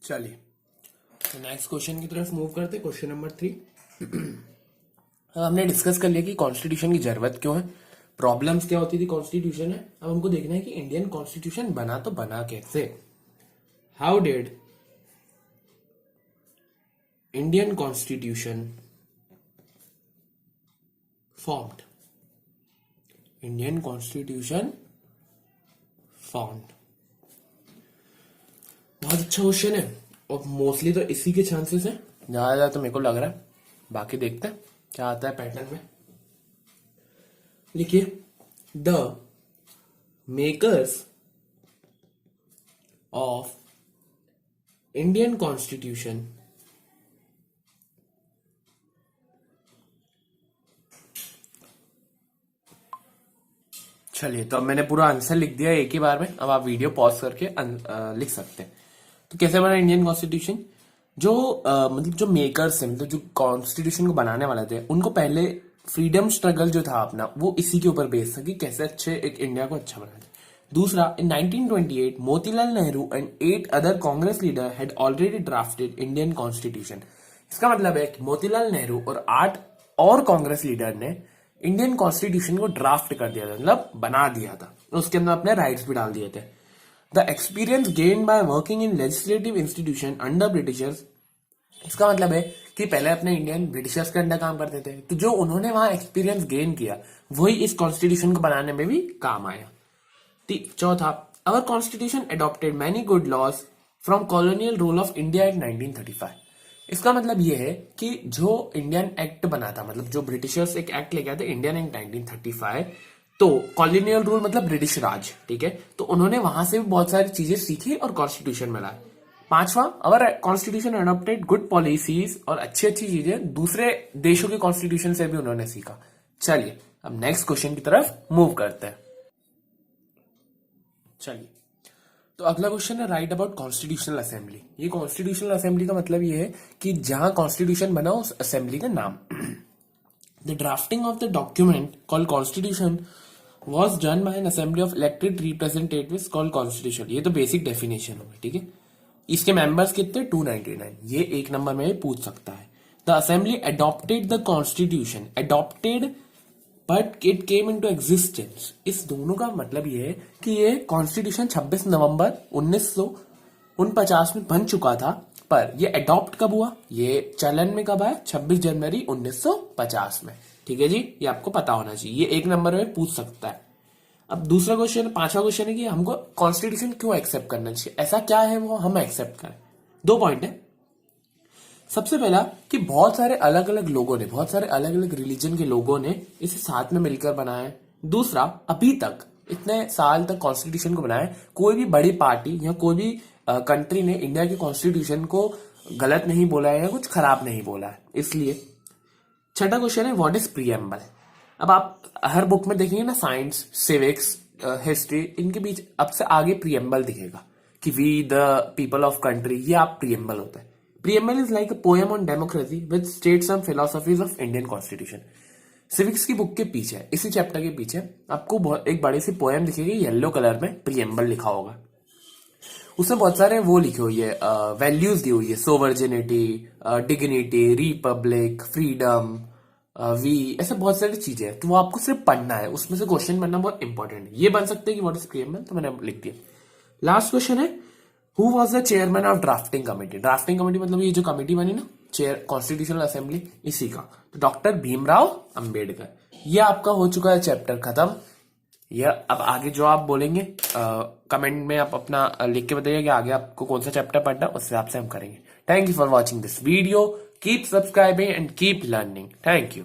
चलिए तो next question की तरफ मूव करते, क्वेश्चन नंबर 3। अब हमने डिस्कस कर लिया कि कॉन्स्टिट्यूशन की जरूरत क्यों है, प्रॉब्लम्स क्या होती थी कॉन्स्टिट्यूशन है। अब हमको देखना है कि इंडियन कॉन्स्टिट्यूशन बना तो बना कैसे। How did Indian constitution formed, Indian constitution formed. बहुत अच्छा क्वेश्चन है और मोस्टली तो इसी के चांसेस है ज्यादा, तो मेरे को लग रहा है। बाकी देखते हैं क्या आता है पैटर्न में। लिखिए, the makers of Indian constitution चलिए, तो अब मैंने पूरा आंसर लिख दिया एक ही बार में। अब आप वीडियो पॉज करके लिख सकते हैं। तो कैसे बना इंडियन कॉन्स्टिट्यूशन? जो मतलब जो मेकर्स है, मतलब जो कॉन्स्टिट्यूशन को बनाने वाले थे, उनको पहले फ्रीडम स्ट्रगल जो था अपना, वो इसी के ऊपर बेस्ड था कि कैसे अच्छे एक इंडिया को अच्छा बनाते। दूसरा, इन 1928 Motilal Nehru and 8 other Congress leader had already drafted Indian constitution. इसका मतलब है कि मोतीलाल नेहरू और 8 और कांग्रेस लीडर ने इंडियन कॉन्स्टिट्यूशन को ड्राफ्ट कर दिया था, मतलब बना दिया था। उसके अंदर अपने राइट्स भी डाल दिए थे। The experience gain by working in legislative institution under Britishers, इसका मतलब है कि पहले अपने इंडियन ब्रिटिशर्स के अंडर काम करते थे, तो जो उन्होंने वहां एक्सपीरियंस गेन किया वही इस कॉन्स्टिट्यूशन को बनाने में भी काम आया। चौथा, our constitution adopted many good laws from colonial rule of India in 1935। इसका मतलब यह है कि जो इंडियन एक्ट बना था, मतलब जो ब्रिटिशर्स एक एक्ट लेके आए थे इंडियन एक्ट 1935, तो कॉलोनियल रूल मतलब ब्रिटिश राज, ठीक है। तो उन्होंने वहां से भी बहुत सारी चीजें सीखी और कॉन्स्टिट्यूशन में लाए। पांचवा, अवर कॉन्स्टिट्यूशन एडॉप्टेड गुड पॉलिसीज, और अच्छी अच्छी चीजें दूसरे देशों के कॉन्स्टिट्यूशन से भी उन्होंने सीखा। चलिए अब नेक्स्ट क्वेश्चन की तरफ मूव करते हैं। चलिए, तो अगला क्वेश्चन है राइट अबाउट कॉन्स्टिट्यूशनल असेंबली। ये कॉन्स्टिट्यूशनल असेंबली का मतलब ये है कि जहां कॉन्स्टिट्यूशन बना उस असेंबली का नाम। The drafting of the document called constitution was done by N assembly of elected representatives called constitution. ये तो बेसिक डेफिनेशन होगी, ठीक है। इसके मेंबर्स कितने? 299। ये एक नंबर में पूछ सकता है। The assembly adopted the constitution, adopted but it came into existence. इस दोनों का मतलब ये है कि ये कॉन्स्टिट्यूशन 26 नवंबर 1949 में बन चुका था, पर ये अडॉप्ट कब हुआ, ये चलन में कब आया? 26 जनवरी 1950 में, ठीक है जी। ये आपको पता होना चाहिए, ये एक नंबर में पूछ सकता है। अब दूसरा क्वेश्चन, पांचवा क्वेश्चन है कि हमको कॉन्स्टिट्यूशन क्यों एक्सेप्ट करना चाहिए, ऐसा क्या है वो हम एक्सेप्ट करें। 2 पॉइंट है। सबसे पहला कि बहुत सारे अलग अलग लोगों ने, बहुत सारे अलग अलग रिलीजन के लोगों ने इसे साथ में मिलकर बनाया है। दूसरा, अभी तक इतने साल तक कॉन्स्टिट्यूशन को बनाया कोई भी बड़ी पार्टी या कोई भी कंट्री ने इंडिया के कॉन्स्टिट्यूशन को गलत नहीं बोला है या कुछ खराब नहीं बोला है, इसलिए। छठा क्वेश्चन है व्हाट इज प्रीएम्बल। अब आप हर बुक में देखेंगे ना, साइंस, सिविक्स, हिस्ट्री, इनके बीच अब से आगे प्रीएम्बल दिखेगा कि we the people of country, ये आप प्रीएम्बल होता है। Preamble is like a poem on democracy with state some philosophies of Indian constitution. Civics की बुक के पीछे, इसी चैप्टर के पीछे आपको एक बड़ी सी पोएम दिखेगी, येलो कलर में प्रीएम्बल लिखा होगा। उसमें बहुत सारे वो लिखे हुई है, वैल्यूज दी हुई है, sovereignty, dignity, republic, freedom, we, ऐसे बहुत सारी चीजें हैं। तो वो आपको सिर्फ पढ़ना है, उसमें से क्वेश्चन बनना बहुत इंपॉर्टेंट है। ये बन सकते हैं कि व्हाट इज प्रीएम्बल, तो मैंने लिख दिया। लास्ट क्वेश्चन है who was the chairman of drafting committee. Drafting committee मतलब ये जो कमेटी बनी ना, चेयर कॉन्स्टिट्यूशनल असेंबली, इसी का तो डॉक्टर भीमराव अंबेडकर। ये आपका हो चुका है चैप्टर खत्म। या अब आगे जो आप बोलेंगे कमेंट में आप अपना लिख के बताइए कि आगे आपको कौन सा चैप्टर पढ़ना है, उस हिसाब से हम करेंगे। Thank you for watching this video, keep subscribing and keep learning. Thank you.